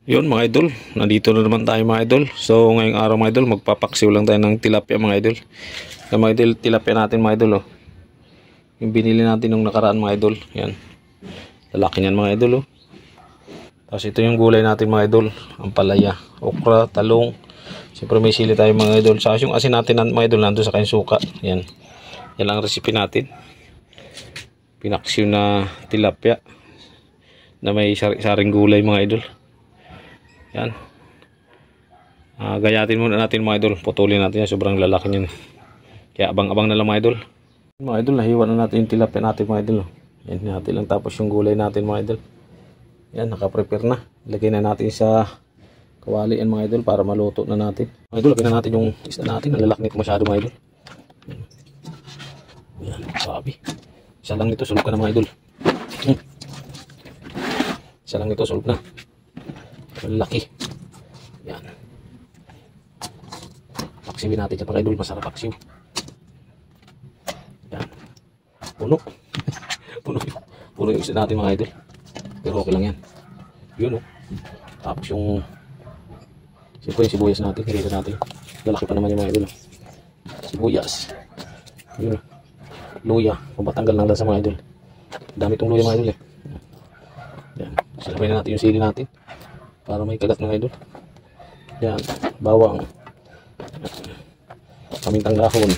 Yun mga idol, nandito na naman tayo mga idol. So ngayong araw mga idol, magpapaksiw lang tayo ng tilapia mga idol. Yung mga idol, tilapia natin mga idol, oh. Yung binili natin nung nakaraan mga idol. Yan, lalaki niyan mga idol, oh. Tapos ito yung gulay natin mga idol, ang palaya, okra, talong. Siyempre may sili tayo mga idol. Sa yung asin natin mga idol, nandun sa kayong suka. Yan, yan lang ang recipe natin. Pinaksiw na tilapia na may saring gulay mga idol. Yan. Gayatin muna natin mga idol. Putulin natin yan. Sobrang lalaki niyan. Kaya abang-abang na lang mga idol. Mga idol, nahiwa na natin yung tilapia natin mga idol. Yan natin lang. Tapos yung gulay natin mga idol. Yan, nakaprepare na. Ilagay na natin sa kawali yan mga idol para maluto na natin. Mga idol, lagyan na natin yung isda natin. Ang lalaki nito masyado mga idol. Yan, sabi. Isa lang nito, sulog ka na mga idol. Isa lang nito, sulog na. Laki. Yan. Paksiwin natin dyan mga idol. Masarap paksiw. Yan. Puno. Puno yung isa natin mga idol. Pero okay lang yan. Yun, oh. Tapos yung siyempre yung sibuyas natin. Hirito natin. Lalaki pa naman yung mga idol. Sibuyas. Yun, oh. Luya. Pampatanggal ng lasa mga idol. Dami itong luya mga idol, eh. Yan. Salapin na natin yung sili natin para may kagat mga idol. Yan, bawang, pamintang dahon,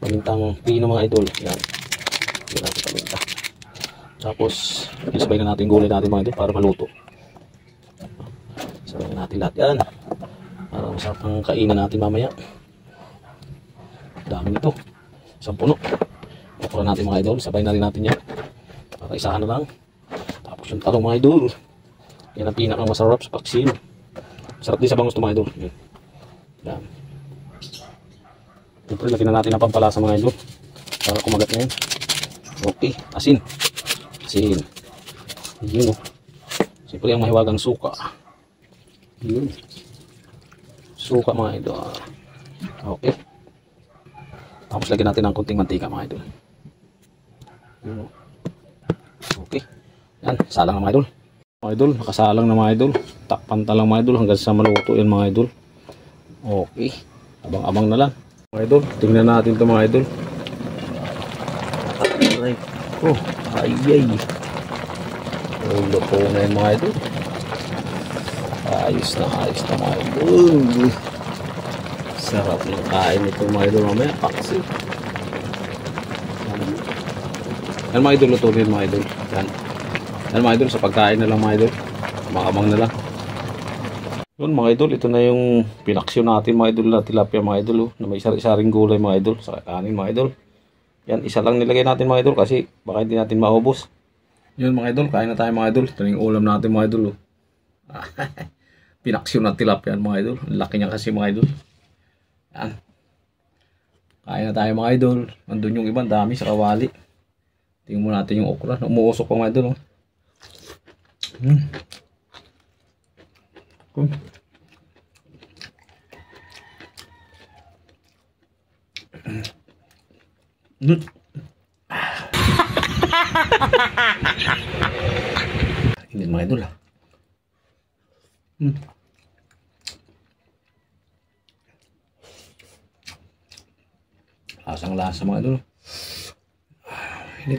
pamintang pino mga idol. Yan, yan natin paminta. Tapos isabay na natin gulay natin mga idol para maluto. Isabay na natin lahat yan para masarap ang kainan natin mamaya. Dami nito, isang puno. Okra natin mga idol, sabay na rin natin yan para isahan na lang. Tapos yung talong mga idol, yan ang pinakang masarap sa paksiw. Masarap din sa bangus mga idol. Yan. Siyempre lagyan na natin ang pampalasa mga idol para kumagat na yan. Okay, asin. Asin. Yun, oh. Siyempre ang mahiwagang suka. Yun. Suka mga idol. Okay. Tapos lagyan natin ng konting mantika mga idol. Yun, oh. Okay. Yan, salang na mga idol. Mga idol, nakasalang na mga idol. Takpan talang mga idol hanggang sa maluto yan mga idol. Okay. Abang-abang na lang. Mga idol, tingnan natin ito mga idol. Aray ko. Ayay. Luto na yan mga idol. Ayos na mga idol. Sarap ng kain ito mga idol mamaya. Paksi. Yan mga idol, lutuin mga idol. Yan. Yan mga idol, sa pagkain na lang mga idol. Abang-abang na lang. Yun mga idol, ito na yung pinaksyon natin mga idol na tilapia mga idol, oh, na may isa-isaring gulay mga idol sa kanin mga idol. Yan, isa lang nilagay natin mga idol kasi baka hindi natin maubos. Yun mga idol, kain na tayo mga idol. Ito na yung ulam natin mga idol, oh. Pinaksyon na tilapia mga idol. Ang laki niya kasi mga idol. Yan. Kain na tayo mga idol. Andun yung ibang dami sa kawali. Tingnan mo natin yung okra. Umuusok pa mga idol, oh. Ini mga idol, ah. Lasang lasa mga idol. Ini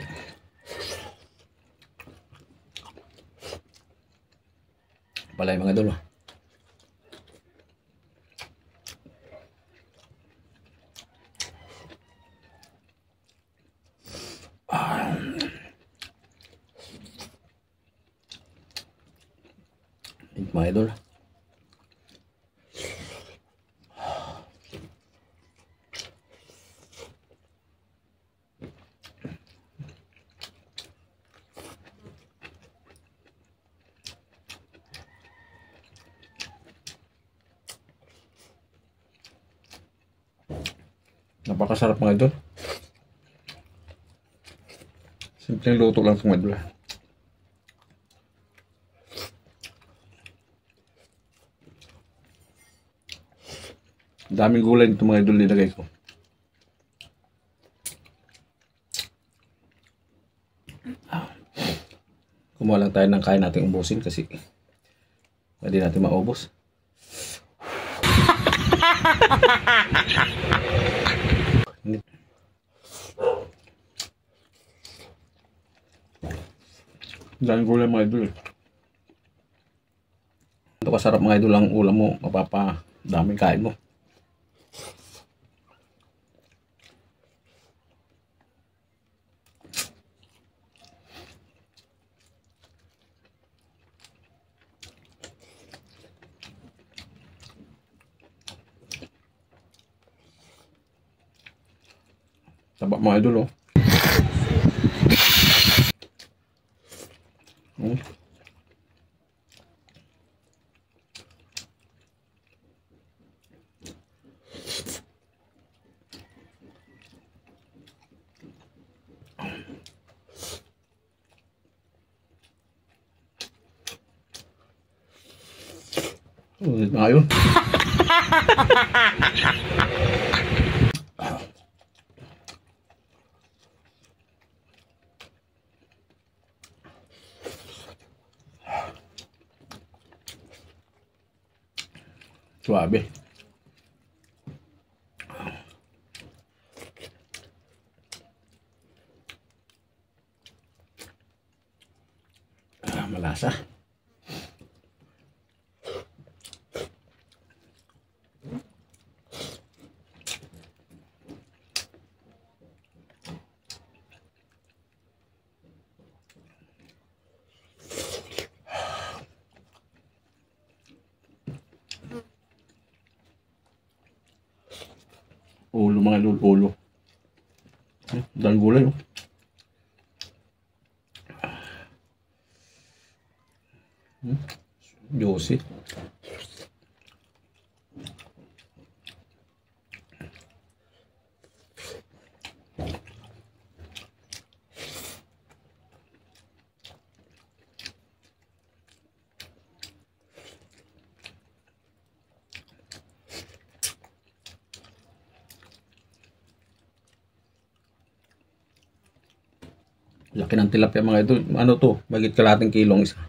palay mga idol, ah. Mga idol. Napakasarap mga idol. Simpleng luto lang mga idol. Daming gulay nito mga idol nilagay ko. kumuha lang tayo ng kaya nating ubusin kasi hindi natin maubos. Dahil gulay mga idol. Ito kasarap mga idol ang ulam mo, mapapadaming kain mo. Taba mga idol oh. Ulit na yun. Suabe. Malasa. Ulo mga idol, ulo. Dahil gulay oh. Juicy. Laki ng tilapia mga idol. Ano to? Bagit kalating kilong isa.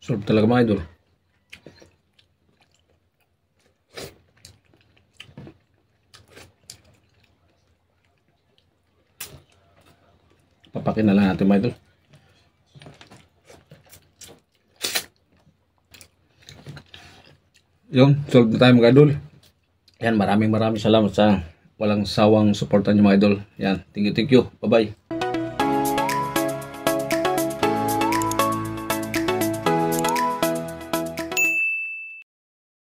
Sarap talaga mga idol. Papakin na lang natin mga idol. Yun, solve na tayo mga idol. Yan, maraming salamat sa walang sawang suportan nyo mga idol. Yan, thank you. Bye bye.